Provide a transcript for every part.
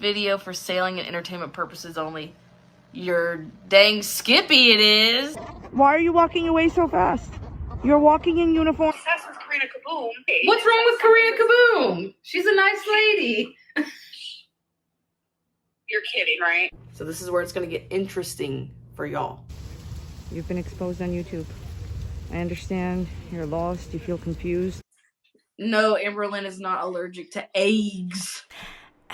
video for sailing and entertainment purposes only. You're dang skippy it is. Why are you walking away so fast? You're walking in uniform. Obsessed with Karina Kaboom. What's wrong with Karina Kaboom? She's a nice lady. You're kidding, right? So this is where it's gonna get interesting for y'all. You've been exposed on YouTube. I understand you're lost, you feel confused. No, Amberlynn is not allergic to eggs.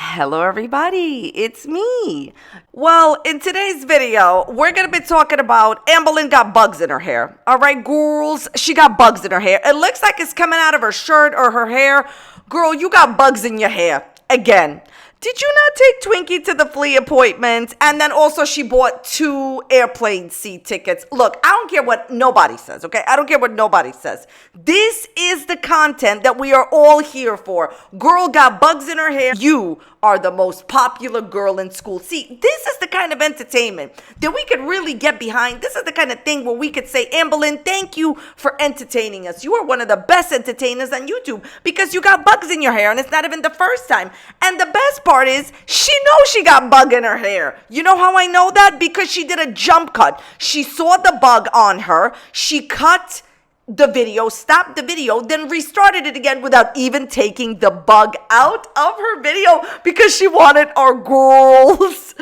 Hello everybody, it's me. Well, in today's video, we're gonna be talking about Amberlynn got bugs in her hair. All right, girls, she got bugs in her hair. It looks like it's coming out of her shirt or her hair. Girl, you got bugs in your hair. Again. Did you not take Twinkie to the flea appointment? And then also she bought 2 airplane seat tickets. Look, I don't care what nobody says, okay? I don't care what nobody says. This is the content that we are all here for. Girl got bugs in her hair. You are the most popular girl in school. See, this is the kind of entertainment that we could really get behind. This is the kind of thing where we could say, Amberlynn, thank you for entertaining us. You are one of the best entertainers on YouTube because you got bugs in your hair and it's not even the first time. And the best part is she knows she got bug in her hair. You know how I know that? Because she did a jump cut. She saw the bug on her. She cut the video, stopped the video, then restarted it again without even taking the bug out of her video because she wanted our girls,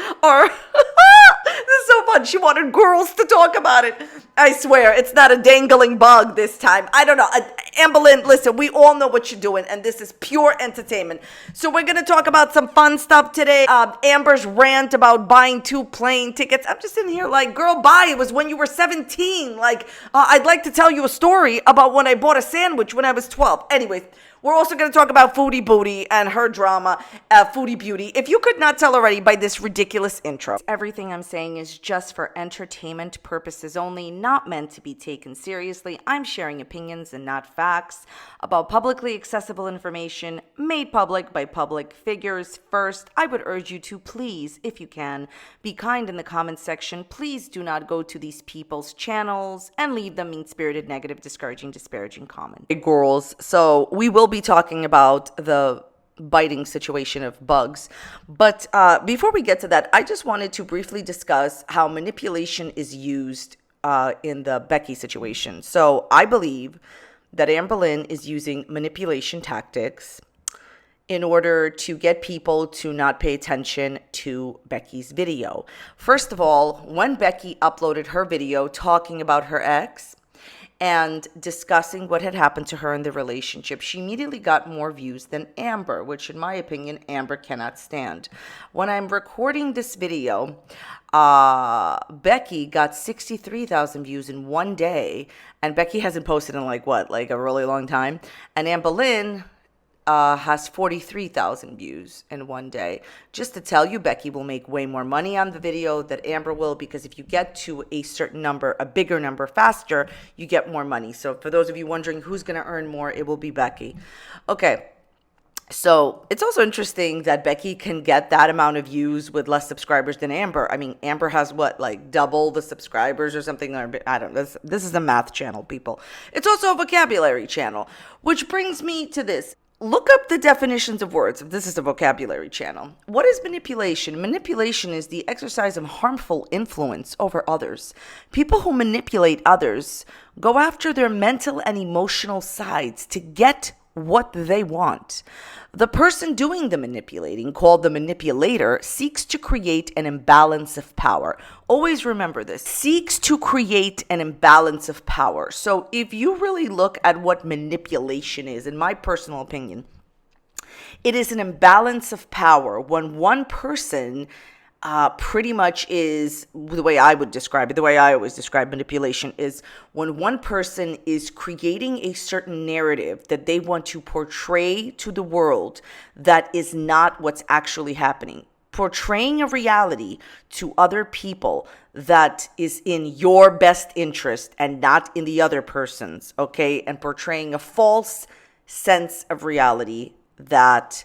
this is so fun. She wanted girls to talk about it. I swear, it's not a dangling bug this time. I don't know. Amberlynn, listen, we all know what you're doing, and this is pure entertainment. So we're going to talk about some fun stuff today. Amber's rant about buying 2 plane tickets. I'm just in here like, girl, bye. It was when you were 17. Like, I'd like to tell you a story about when I bought a sandwich when I was 12. Anyways, we're also going to talk about Foodie Booty and her drama, Foodie Beauty. If you could not tell already by this ridiculous intro. Everything I'm saying is just for entertainment purposes only, not meant to be taken seriously. I'm sharing opinions and not facts about publicly accessible information made public by public figures. First, I would urge you to please, if you can, be kind in the comments section. Please do not go to these people's channels and leave them mean-spirited, negative, discouraging, disparaging comments. Hey, girls, so we will be talking about the biting situation of bugs. But before we get to that, I just wanted to briefly discuss how manipulation is used in the Becky situation. So I believe that Amberlynn is using manipulation tactics in order to get people to not pay attention to Becky's video. First of all, when Becky uploaded her video talking about her ex and discussing what had happened to her in the relationship, she immediately got more views than Amber, which in my opinion, Amber cannot stand. When I'm recording this video, Becky got 63,000 views in one day, and Becky hasn't posted in like a really long time, and Amberlynn has 43,000 views in one day. Just to tell you, Becky will make way more money on the video than Amber will, because if you get to a certain number, a bigger number faster, you get more money. So for those of you wondering who's going to earn more, it will be Becky. Okay. So it's also interesting that Becky can get that amount of views with less subscribers than Amber. I mean, Amber has what, like double the subscribers or something? I don't know. This is a math channel, people. It's also a vocabulary channel, which brings me to this. Look up the definitions of words if this is a vocabulary channel. What is manipulation? Manipulation is the exercise of harmful influence over others. People who manipulate others go after their mental and emotional sides to get what they want. The person doing the manipulating, called the manipulator, seeks to create an imbalance of power. Always remember this. Seeks to create an imbalance of power. So if you really look at what manipulation is, in my personal opinion, it is an imbalance of power when one person pretty much is, the way I would describe it, the way I always describe manipulation is when one person is creating a certain narrative that they want to portray to the world that is not what's actually happening. Portraying a reality to other people that is in your best interest and not in the other person's, okay? And portraying a false sense of reality that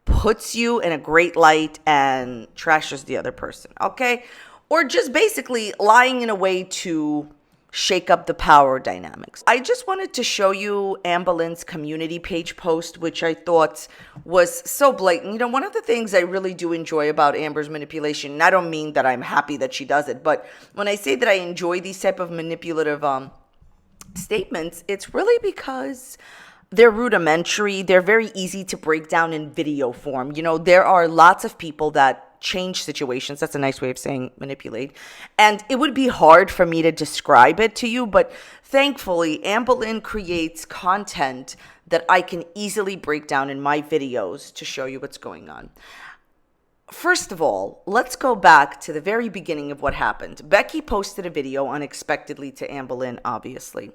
puts you in a great light and trashes the other person, okay? Or just basically lying in a way to shake up the power dynamics. I just wanted to show you Amberlynn's community page post, which I thought was so blatant. You know, one of the things I really do enjoy about Amber's manipulation, and I don't mean that I'm happy that she does it, but when I say that I enjoy these type of manipulative statements, it's really because they're rudimentary. They're very easy to break down in video form. You know, there are lots of people that change situations. That's a nice way of saying manipulate. And it would be hard for me to describe it to you, but thankfully, Amberlynn creates content that I can easily break down in my videos to show you what's going on. First of all, let's go back to the very beginning of what happened. Becky posted a video unexpectedly to Amberlynn, obviously.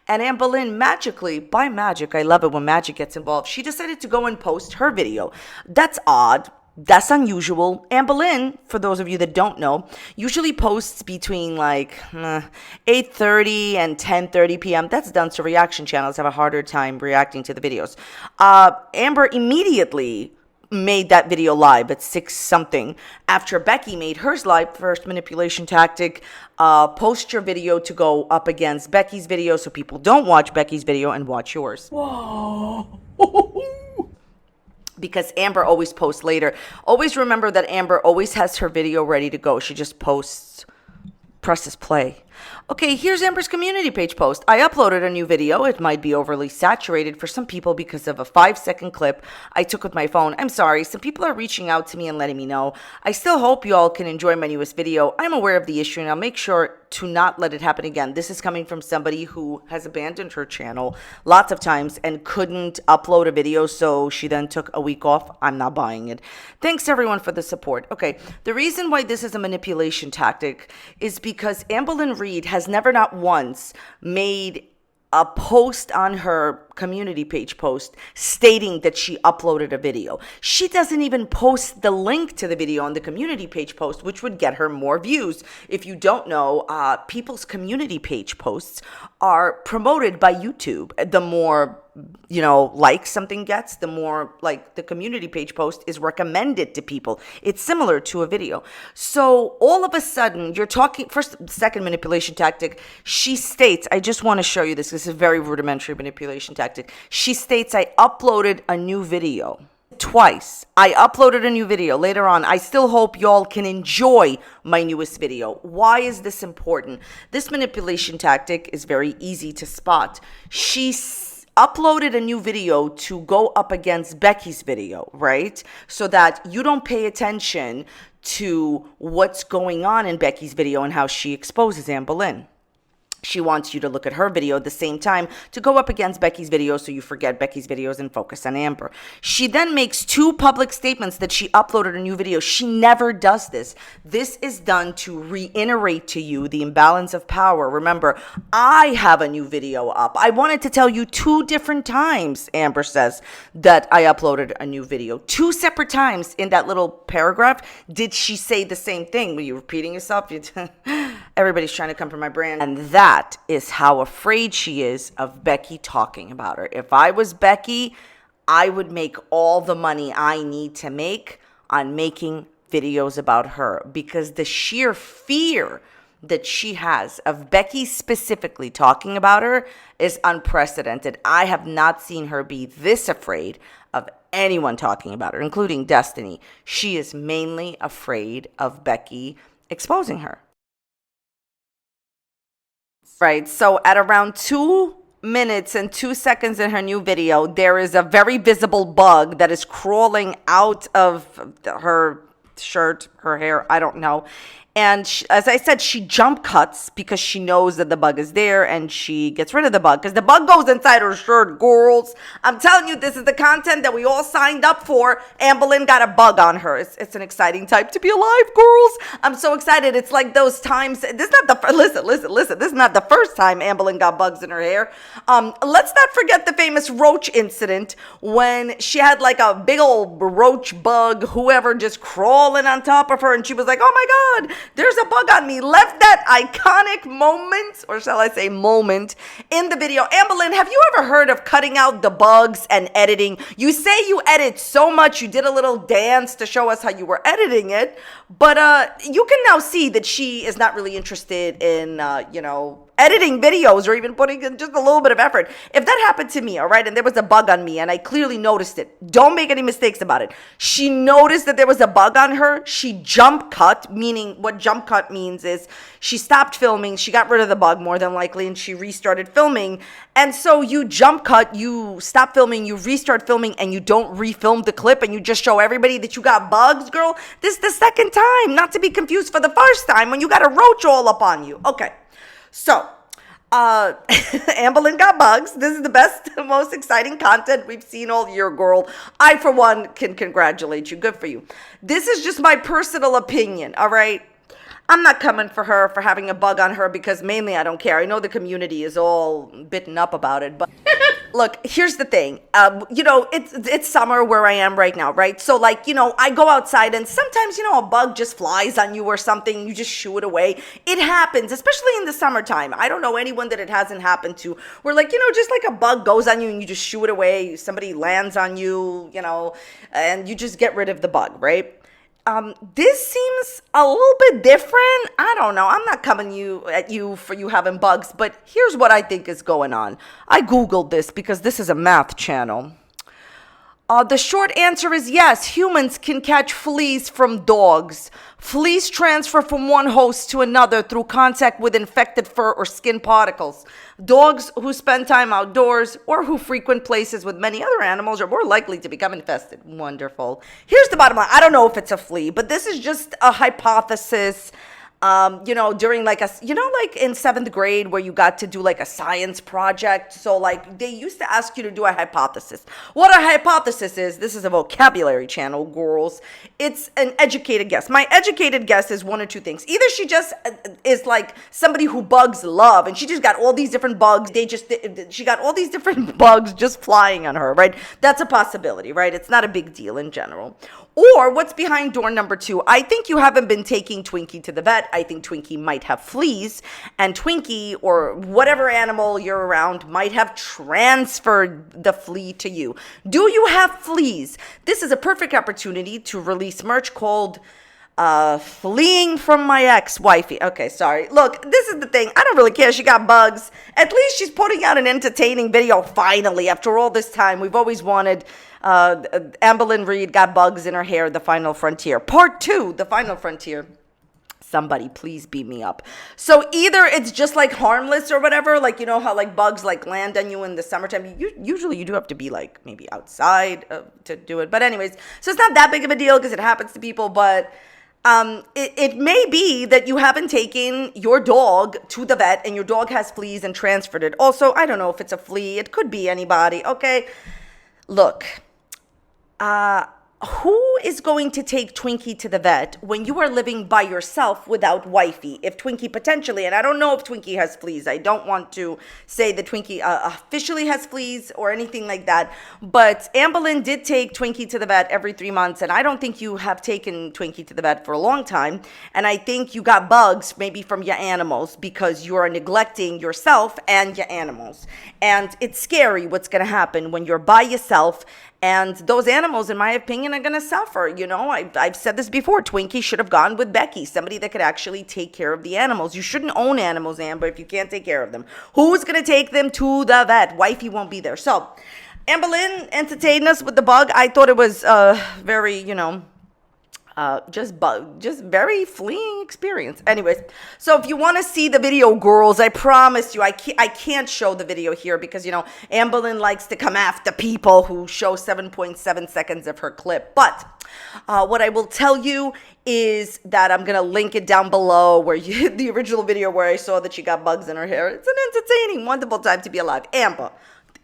And Amberlynn magically, by magic, I love it when magic gets involved, she decided to go and post her video. That's odd. That's unusual. Amberlynn, for those of you that don't know, usually posts between like 8:30 and 10:30 p.m. That's done so reaction channels have a harder time reacting to the videos. Amber immediately made that video live at 6 something after Becky made hers live. First manipulation tactic, post your video to go up against Becky's video so people don't watch Becky's video and watch yours. Whoa. Because Amber always posts later. Always remember that Amber always has her video ready to go. She just posts, presses play. Okay, here's Amber's community page post. I uploaded a new video. It might be overly saturated for some people because of a 5-second clip I took with my phone. I'm sorry. Some people are reaching out to me and letting me know. I still hope you all can enjoy my newest video. I'm aware of the issue and I'll make sure to not let it happen again. This is coming from somebody who has abandoned her channel lots of times and couldn't upload a video, so she then took a week off. I'm not buying it. Thanks everyone for the support. Okay, the reason why this is a manipulation tactic is because Amberlynn Reed has never, not once, made a post on her community page post stating that she uploaded a video. She doesn't even post the link to the video on the community page post, which would get her more views. If you don't know, people's community page posts are promoted by YouTube. The more, you know, likes something gets, the more like the community page post is recommended to people. It's similar to a video. So all of a sudden you're talking, second manipulation tactic, she states, I just want to show you this. This is a very rudimentary manipulation tactic. She states, I uploaded a new video. Twice. I uploaded a new video. Later on, I still hope y'all can enjoy my newest video. Why is this important? This manipulation tactic is very easy to spot. She uploaded a new video to go up against Becky's video, right? So that you don't pay attention to what's going on in Becky's video and how she exposes Amberlynn. She wants you to look at her video at the same time to go up against Becky's video so you forget Becky's videos and focus on Amber. She then makes 2 public statements that she uploaded a new video. She never does this. This is done to reiterate to you the imbalance of power. Remember, I have a new video up. I wanted to tell you 2 different times, Amber says, that I uploaded a new video. 2 separate times in that little paragraph did she say the same thing. Were you repeating yourself? Everybody's trying to come for my brand. And that is how afraid she is of Becky talking about her. If I was Becky, I would make all the money I need to make on making videos about her, because the sheer fear that she has of Becky specifically talking about her is unprecedented. I have not seen her be this afraid of anyone talking about her, including Destiny. She is mainly afraid of Becky exposing her. Right, so at around 2 minutes and 2 seconds in her new video, there is a very visible bug that is crawling out of her shirt, her hair, I don't know. And as I said, she jump cuts because she knows that the bug is there, and she gets rid of the bug because the bug goes inside her shirt, girls. I'm telling you, this is the content that we all signed up for. Amberlynn got a bug on her. It's an exciting time to be alive, girls. I'm so excited. It's like those times. This is not the listen. This is not the first time Amberlynn got bugs in her hair. Let's not forget the famous roach incident when she had like a big old roach bug, whoever, just crawling on top of her, and she was like, "Oh my God, there's a bug on me." Left that iconic moment, or shall I say moment, in the video. Amberlynn, have you ever heard of cutting out the bugs and editing? You say you edit so much. You did a little dance to show us how you were editing it, but you can now see that she is not really interested in, editing videos or even putting in just a little bit of effort. If that happened to me, all right, and there was a bug on me and I clearly noticed it, don't make any mistakes about it. She noticed that there was a bug on her. She jump cut, meaning what jump cut means is she stopped filming. She got rid of the bug more than likely and she restarted filming. And so you jump cut, you stop filming, you restart filming, and you don't refilm the clip and you just show everybody that you got bugs, girl. This is the second time, not to be confused for the first time when you got a roach all up on you. Okay. So, Amberlynn got bugs. This is the best, most exciting content we've seen all year, girl. I, for one, can congratulate you. Good for you. This is just my personal opinion, all right? I'm not coming for her for having a bug on her because mainly I don't care. I know the community is all bitten up about it, but look, here's the thing. It's summer where I am right now, right? So I go outside and sometimes, a bug just flies on you or something. You just shoo it away. It happens, especially in the summertime. I don't know anyone that it hasn't happened to where just like a bug goes on you and you just shoo it away. Somebody lands on you, and you just get rid of the bug, right? This seems a little bit different. I don't know. I'm not coming at you for you having bugs, but here's what I think is going on. I Googled this because this is a math channel. The short answer is yes, humans can catch fleas from dogs. Fleas transfer from one host to another through contact with infected fur or skin particles. Dogs who spend time outdoors or who frequent places with many other animals are more likely to become infested. Wonderful. Here's the bottom line. I don't know if it's a flea, but this is just a hypothesis. During like in 7th grade where you got to do like a science project. So they used to ask you to do a hypothesis. What a hypothesis is, this is a vocabulary channel, girls. It's an educated guess. My educated guess is one or two things. Either she just is like somebody who bugs love and she just got all these different bugs. She got all these different bugs just flying on her, right? That's a possibility, right? It's not a big deal in general. Or what's behind door number 2? I think you haven't been taking Twinkie to the vet. I think Twinkie might have fleas, and Twinkie or whatever animal you're around might have transferred the flea to you. Do you have fleas? This is a perfect opportunity to release merch called fleeing from my ex-wifey. Okay, sorry. Look, this is the thing. I don't really care. She got bugs. At least she's putting out an entertaining video finally after all this time. We've always wanted Amberlynn Reed got bugs in her hair, The Final Frontier. Part 2, The Final Frontier. Somebody please beat me up. So either it's just like harmless or whatever, how bugs land on you in the summertime. Usually you do have to be maybe outside to do it. But anyways, so it's not that big of a deal because it happens to people, but it may be that you haven't taken your dog to the vet and your dog has fleas and transferred it. Also, I don't know if it's a flea. It could be anybody. Okay. Look, who is going to take Twinkie to the vet when you are living by yourself without wifey? If Twinkie potentially, and I don't know if Twinkie has fleas. I don't want to say that Twinkie officially has fleas or anything like that. But Amberlynn did take Twinkie to the vet every 3 months. And I don't think you have taken Twinkie to the vet for a long time. And I think you got bugs maybe from your animals because you are neglecting yourself and your animals. And it's scary what's going to happen when you're by yourself. And those animals, in my opinion, are going to suffer. I've said this before. Twinkie should have gone with Becky, somebody that could actually take care of the animals. You shouldn't own animals, Amber, if you can't take care of them. Who's going to take them to the vet? Wifey won't be there. So, Amberlynn entertained us with the bug. I thought it was very, just very fleeing experience. Anyways, so if you want to see the video, girls, I promise you, I can't show the video here because, Amberlynn likes to come after people who show 7.7 seconds of her clip. But what I will tell you is that I'm going to link it down below where the original video where I saw that she got bugs in her hair. It's an entertaining, wonderful time to be alive. Amber,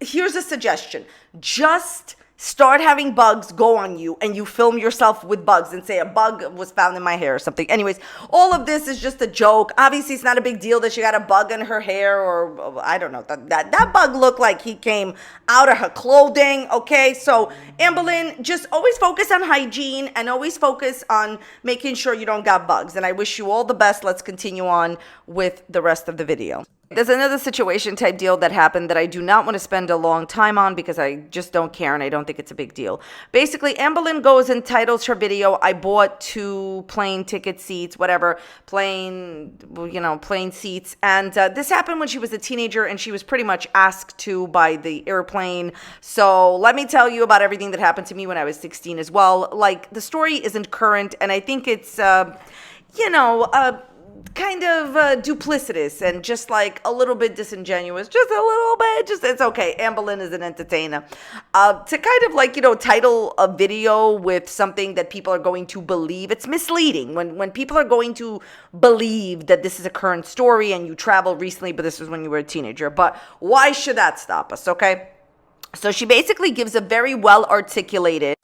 here's a suggestion. Just start having bugs go on you and you film yourself with bugs and say a bug was found in my hair or something. Anyways, all of this is just a joke. Obviously, it's not a big deal that she got a bug in her hair or I don't know. That bug looked like he came out of her clothing, okay? So, Amberlynn, just always focus on hygiene and always focus on making sure you don't got bugs. And I wish you all the best. Let's continue on with the rest of the video. There's another situation type deal that happened that I do not want to spend a long time on because I just don't care and I don't think it's a big deal. Basically, Amberlynn goes and titles her video, I bought 2 plane ticket seats, whatever, plane seats. And this happened when she was a teenager and she was pretty much asked to by the airplane. So let me tell you about everything that happened to me when I was 16 as well. Like, the story isn't current and I think it's, kind of duplicitous and just like a little bit disingenuous, just a little bit, it's okay. Amberlynn is an entertainer. To kind of like, title a video with something that people are going to believe, it's misleading when people are going to believe that this is a current story and you traveled recently, but this was when you were a teenager. But why should that stop us, okay? So she basically gives a very well articulated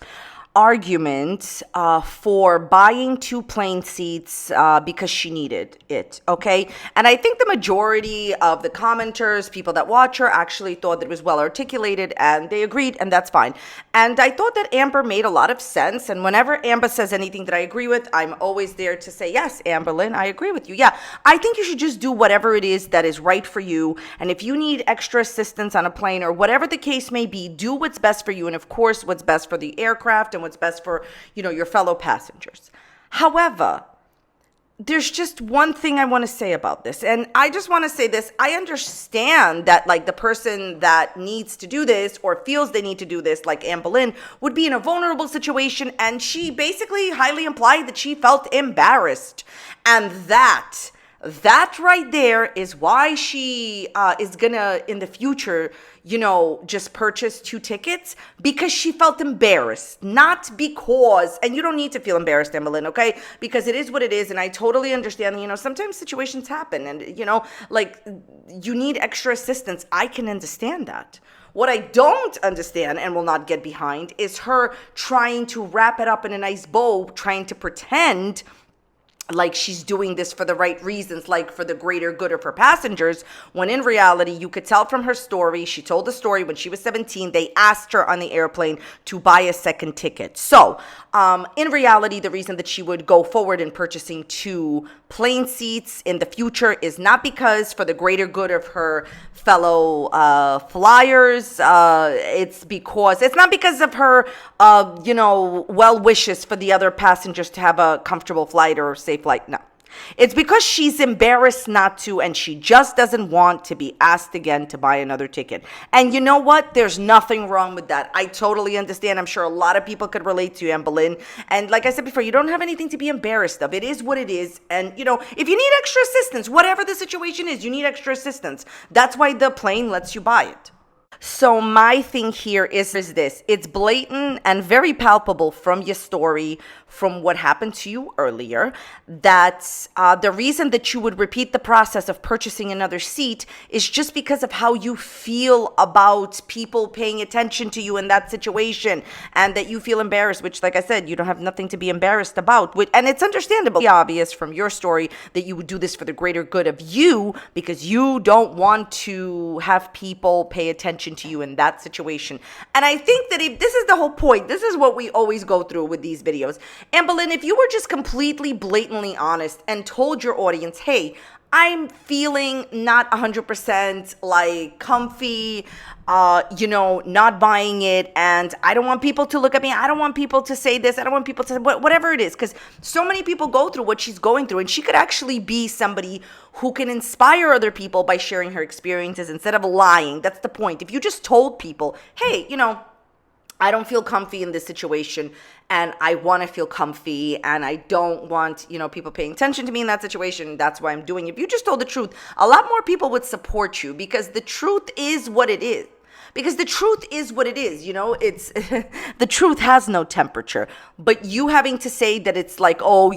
argument for buying 2 plane seats because she needed it, okay? And I think the majority of the commenters, people that watch her, actually thought that it was well articulated and they agreed, and that's fine. And I thought that Amber made a lot of sense, and whenever Amber says anything that I agree with, I'm always there to say, yes, Amberlynn, I agree with you. Yeah, I think you should just do whatever it is that is right for you, and if you need extra assistance on a plane or whatever the case may be, do what's best for you, and of course, what's best for the aircraft and what's best for, your fellow passengers. However, there's just one thing I want to say about this. And I just want to say this. I understand that like the person that needs to do this or feels they need to do this, like Amberlynn, would be in a vulnerable situation. And she basically highly implied that she felt embarrassed. And that right there is why she is gonna in the future just purchase 2 tickets, because she felt embarrassed, not because, and you don't need to feel embarrassed, Amberlynn, okay? Because it is what it is, and I totally understand, sometimes situations happen, and, like, you need extra assistance. I can understand that. What I don't understand and will not get behind is her trying to wrap it up in a nice bow, trying to pretend like she's doing this for the right reasons, like for the greater good of her passengers, when in reality, you could tell from her story, she told the story when she was 17, they asked her on the airplane to buy a second ticket. So, in reality, the reason that she would go forward in purchasing 2 plane seats in the future is not because for the greater good of her fellow flyers, it's not because of her, well wishes for the other passengers to have a comfortable flight or safe flight. No. It's because she's embarrassed not to, and she just doesn't want to be asked again to buy another ticket. And you know what? There's nothing wrong with that. I totally understand. I'm sure a lot of people could relate to you, Amberlynn. And like I said before, you don't have anything to be embarrassed of. It is what it is. And, if you need extra assistance, whatever the situation is, you need extra assistance. That's why the plane lets you buy it. So my thing here is this. It's blatant and very palpable from your story, from what happened to you earlier, that the reason that you would repeat the process of purchasing another seat is just because of how you feel about people paying attention to you in that situation, and that you feel embarrassed, which, like I said, you don't have nothing to be embarrassed about. And it's understandable, obvious from your story, that you would do this for the greater good of you, because you don't want to have people pay attention to you in that situation. And I think that if this is the whole point, this is what we always go through with these videos. Amberlynn, if you were just completely blatantly honest and told your audience, hey, I'm feeling not 100% like comfy, not buying it, and I don't want people to look at me, I don't want people to say this, I don't want people to, whatever it is, because so many people go through what she's going through, and she could actually be somebody who can inspire other people by sharing her experiences instead of lying. That's the point. If you just told people, hey, I don't feel comfy in this situation, and I want to feel comfy, and I don't want, people paying attention to me in that situation. That's why I'm doing it. If you just told the truth, a lot more people would support you, because the truth is what it is. Because the truth is what it is, it's the truth has no temperature. But you having to say that it's like, oh,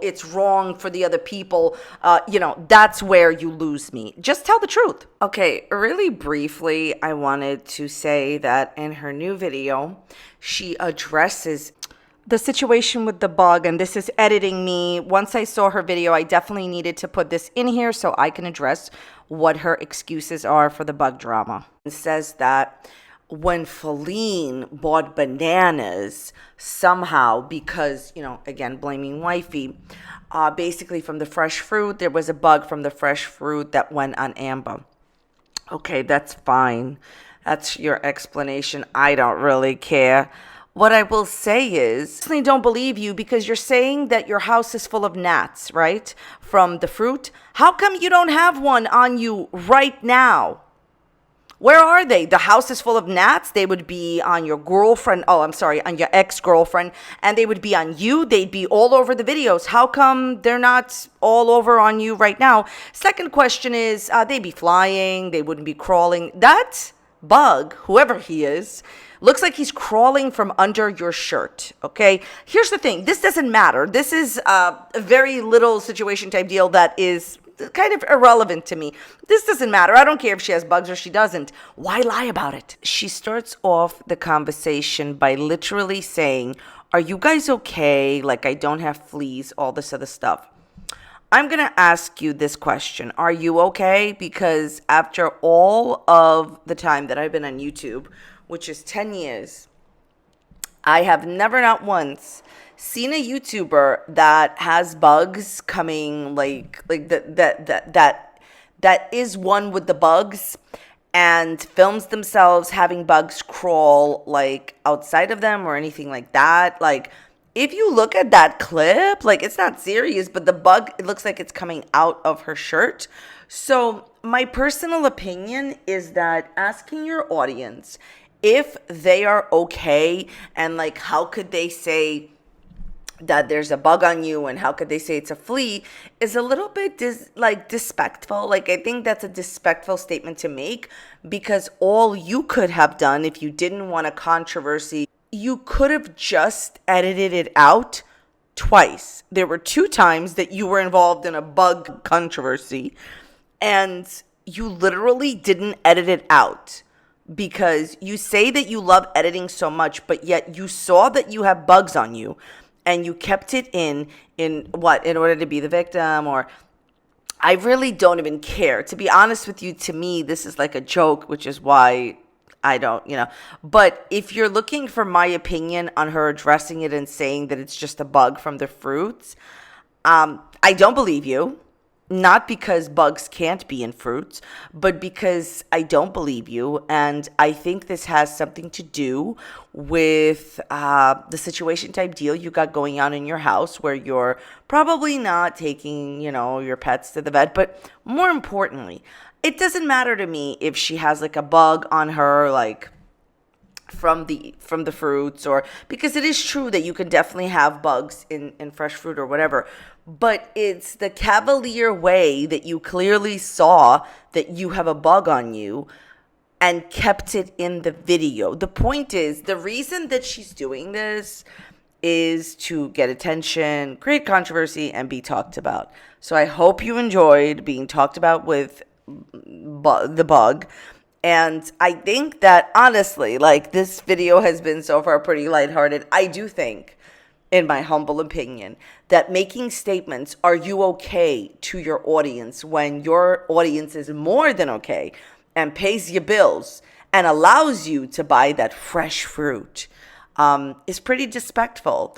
it's wrong for the other people, that's where you lose me. Just tell the truth. Okay, really briefly, I wanted to say that in her new video, she addresses the situation with the bug, and this is editing me. Once I saw her video, I definitely needed to put this in here so I can address what her excuses are for the bug drama. It says that when Feline bought bananas somehow because, again, blaming wifey, basically from the fresh fruit, there was a bug from the fresh fruit that went on Amber. Okay, that's fine. That's your explanation. I don't really care. What I will say is, I personally don't believe you because you're saying that your house is full of gnats, right? From the fruit. How come you don't have one on you right now? Where are they? The house is full of gnats. They would be on your girlfriend. Oh, I'm sorry, on your ex-girlfriend. And they would be on you. They'd be all over the videos. How come they're not all over on you right now? Second question is, they'd be flying. They wouldn't be crawling. That bug, whoever he is, looks like he's crawling from under your shirt, okay? Here's the thing. This doesn't matter. This is a very little situation type deal that is kind of irrelevant to me. This doesn't matter. I don't care if she has bugs or she doesn't. Why lie about it? She starts off the conversation by literally saying, are you guys okay? Like, I don't have fleas, all this other stuff. I'm going to ask you this question. Are you okay? Because after all of the time that I've been on YouTube, which is 10 years, I have never, not once, seen a YouTuber that has bugs coming that is one with the bugs and films themselves having bugs crawl like outside of them or anything like that. Like, if you look at that clip, like, it's not serious, but the bug, it looks like it's coming out of her shirt. So my personal opinion is that asking your audience if they are okay and like how could they say that there's a bug on you and how could they say it's a flea is a little bit disrespectful. Like, I think that's a disrespectful statement to make because all you could have done if you didn't want a controversy, you could have just edited it out twice. There were 2 times that you were involved in a bug controversy and you literally didn't edit it out. Because you say that you love editing so much, but yet you saw that you have bugs on you and you kept it in order to be the victim, or I really don't even care. To be honest with you, to me, this is like a joke, which is why I don't, But if you're looking for my opinion on her addressing it and saying that it's just a bug from the fruits, I don't believe you. Not because bugs can't be in fruits, but because I don't believe you. And I think this has something to do with the situation type deal you got going on in your house where you're probably not taking, your pets to the vet. But more importantly, it doesn't matter to me if she has like a bug on her, like from the fruits, or because it is true that you can definitely have bugs in fresh fruit or whatever. But it's the cavalier way that you clearly saw that you have a bug on you and kept it in the video. The point is, the reason that she's doing this is to get attention, create controversy, and be talked about. So I hope you enjoyed being talked about with the bug. And I think that, honestly, like, this video has been so far pretty lighthearted. I do think, in my humble opinion, that making statements, are you okay, to your audience when your audience is more than okay and pays your bills and allows you to buy that fresh fruit is pretty disrespectful.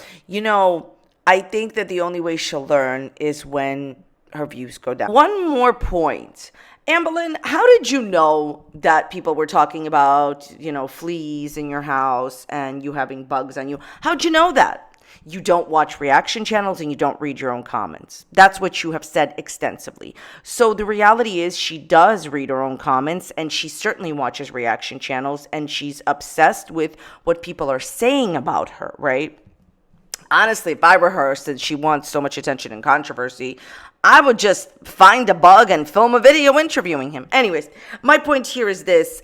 I think that the only way she'll learn is when her views go down. One more point. Amberlynn, how did you know that people were talking about, fleas in your house and you having bugs on you? How'd you know that? You don't watch reaction channels and you don't read your own comments. That's what you have said extensively. So the reality is she does read her own comments and she certainly watches reaction channels and she's obsessed with what people are saying about her, right? Honestly, if I were her, since she wants so much attention and controversy, I would just find a bug and film a video interviewing him. Anyways, my point here is this.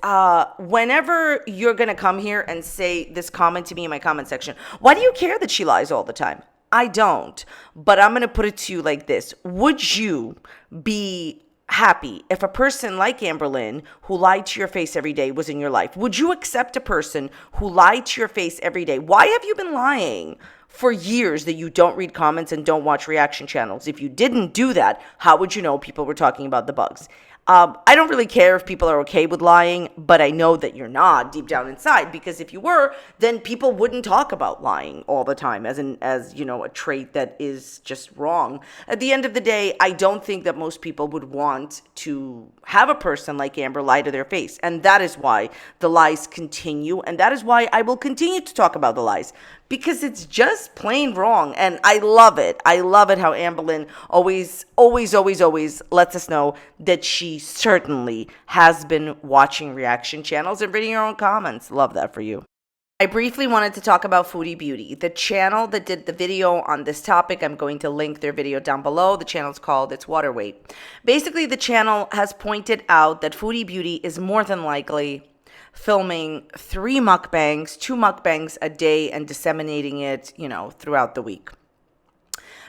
Whenever you're going to come here and say this comment to me in my comment section, why do you care that she lies all the time? I don't. But I'm going to put it to you like this. Would you be happy if a person like Amberlynn, who lied to your face every day, was in your life? Would you accept a person who lied to your face every day? Why have you been lying for years that you don't read comments and don't watch reaction channels? If you didn't do that, how would you know people were talking about the bugs? I don't really care if people are okay with lying, but I know that you're not deep down inside, because if you were, then people wouldn't talk about lying all the time as a trait that is just wrong. At the end of the day, I don't think that most people would want to have a person like Amber lie to their face. And that is why the lies continue. And that is why I will continue to talk about the lies, because it's just plain wrong. And I love it. I love it how Amberlynn always lets us know that she certainly has been watching reaction channels and reading her own comments. Love that for you. I briefly wanted to talk about Foodie Beauty, the channel that did the video on this topic. I'm going to link their video down below. The channel is called It's Water Weight. Basically, the channel has pointed out that Foodie Beauty is more than likely filming 2 mukbangs a day and disseminating it, throughout the week.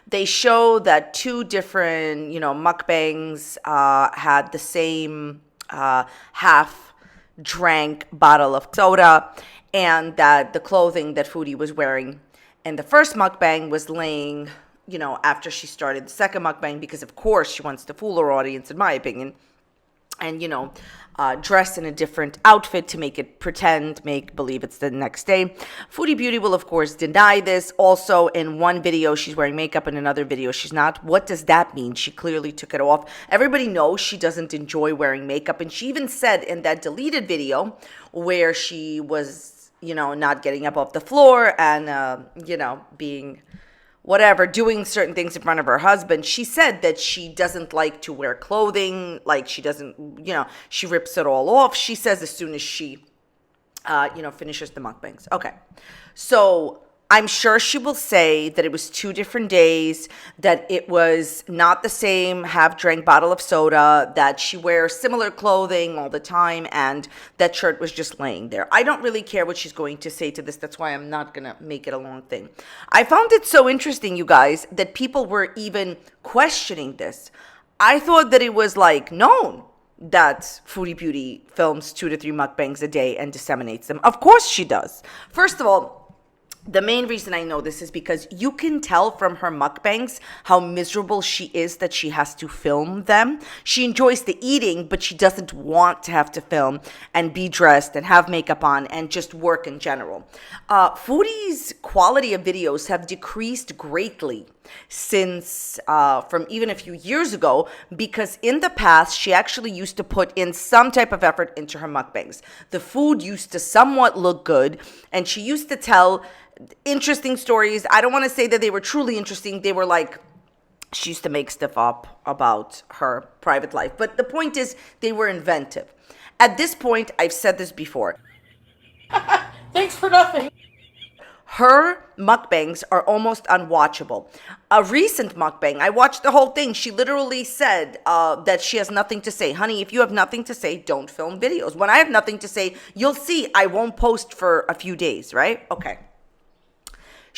They show that 2 different, mukbangs had the same half drank bottle of soda, and that the clothing that Foodie was wearing in the first mukbang was laying, after she started the second mukbang, because of course she wants to fool her audience, in my opinion, and, dress in a different outfit to make believe it's the next day. Foodie Beauty will, of course, deny this. Also, in one video, she's wearing makeup. In another video, she's not. What does that mean? She clearly took it off. Everybody knows she doesn't enjoy wearing makeup. And she even said in that deleted video where she was, not getting up off the floor and, being whatever, doing certain things in front of her husband, she said that she doesn't like to wear clothing, like she doesn't, she rips it all off, she says, as soon as she, finishes the mukbangs. Okay, so I'm sure she will say that it was 2 different days, that it was not the same half-drank bottle of soda, that she wears similar clothing all the time, and that shirt was just laying there. I don't really care what she's going to say to this. That's why I'm not going to make it a long thing. I found it so interesting, you guys, that people were even questioning this. I thought that it was known that Foodie Beauty films 2 to 3 mukbangs a day and disseminates them. Of course she does. First of all, the main reason I know this is because you can tell from her mukbangs how miserable she is that she has to film them. She enjoys the eating, but she doesn't want to have to film and be dressed and have makeup on and just work in general. Foodie's quality of videos have decreased greatly since from even a few years ago, because in the past she actually used to put in some type of effort into her mukbangs. The food used to somewhat look good, and she used to tell interesting stories. I don't want to say that they were truly interesting. They were she used to make stuff up about her private life, but the point is they were inventive. At this point, I've said this before, Thanks for nothing. her mukbangs are almost unwatchable. A recent mukbang, I watched the whole thing. She literally said that she has nothing to say. Honey, if you have nothing to say, don't film videos. When I have nothing to say, you'll see I won't post for a few days, right? Okay.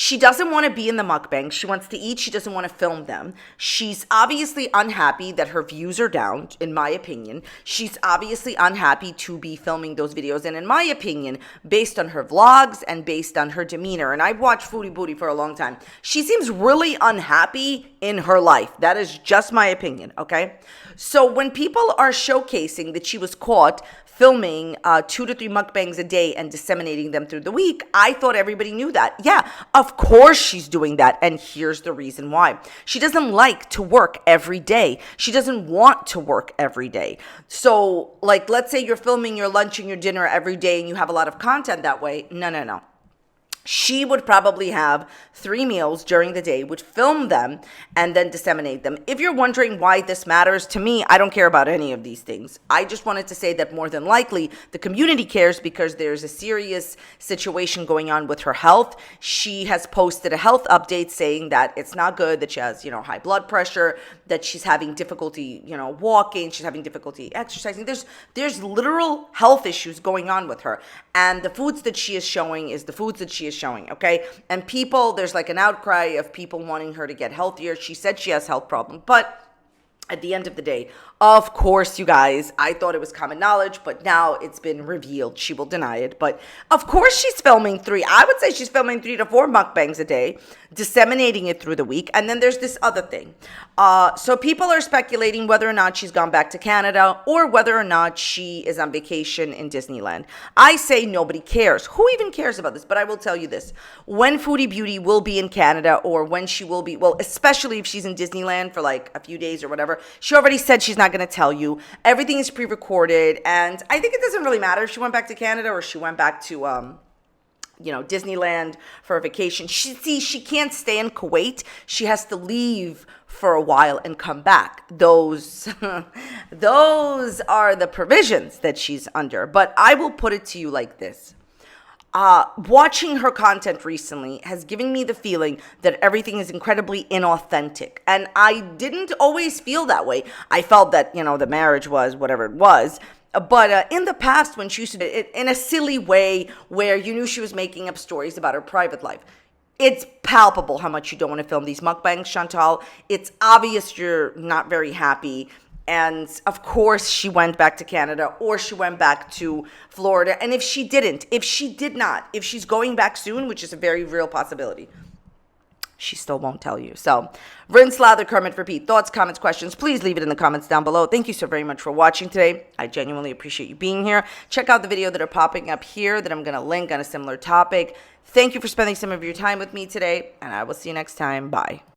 She doesn't want to be in the mukbang. She wants to eat. She doesn't want to film them. She's obviously unhappy that her views are down, in my opinion. She's obviously unhappy to be filming those videos. And in my opinion, based on her vlogs and based on her demeanor, and I've watched Foodie Beauty for a long time, she seems really unhappy in her life. That is just my opinion, okay? So when people are showcasing that she was caught filming 2 to 3 mukbangs a day and disseminating them through the week, I thought everybody knew that. Yeah, of course she's doing that, and here's the reason why. She doesn't like to work every day. She doesn't want to work every day. So, let's say you're filming your lunch and your dinner every day and you have a lot of content that way. No. She would probably have 3 meals during the day, would film them, and then disseminate them. If you're wondering why this matters, to me, I don't care about any of these things. I just wanted to say that more than likely, the community cares because there's a serious situation going on with her health. She has posted a health update saying that it's not good, that she has, high blood pressure, that she's having difficulty, walking, she's having difficulty exercising. There's literal health issues going on with her. And the foods that she is showing is the foods that she is showing, okay? And there's an outcry of people wanting her to get healthier. She said she has health problems, but at the end of the day, of course, you guys, I thought it was common knowledge, but now it's been revealed. She will deny it. But of course, she's filming I would say she's filming 3 to 4 mukbangs a day, disseminating it through the week. And then there's this other thing. So people are speculating whether or not she's gone back to Canada or whether or not she is on vacation in Disneyland. I say nobody cares. Who even cares about this? But I will tell you this. When Foodie Beauty will be in Canada, or when she will be, well, especially if she's in Disneyland for like a few days or whatever, she already said she's not going to tell you. Everything is pre-recorded, and I think it doesn't really matter if she went back to Canada or she went back to Disneyland for a vacation. She can't stay in Kuwait. She has to leave for a while and come back. Those are the provisions that she's under. But I will put it to you like this. Watching her content recently has given me the feeling that everything is incredibly inauthentic. And I didn't always feel that way. I felt that, the marriage was whatever it was. But in the past, when she used to do it in a silly way where you knew she was making up stories about her private life, it's palpable how much you don't want to film these mukbangs, Chantal. It's obvious you're not very happy. And of course, she went back to Canada or she went back to Florida. And if she's going back soon, which is a very real possibility, she still won't tell you. So, rinse, lather, Kermit, repeat. Thoughts, comments, questions, please leave it in the comments down below. Thank you so very much for watching today. I genuinely appreciate you being here. Check out the video that are popping up here that I'm going to link on a similar topic. Thank you for spending some of your time with me today, and I will see you next time. Bye.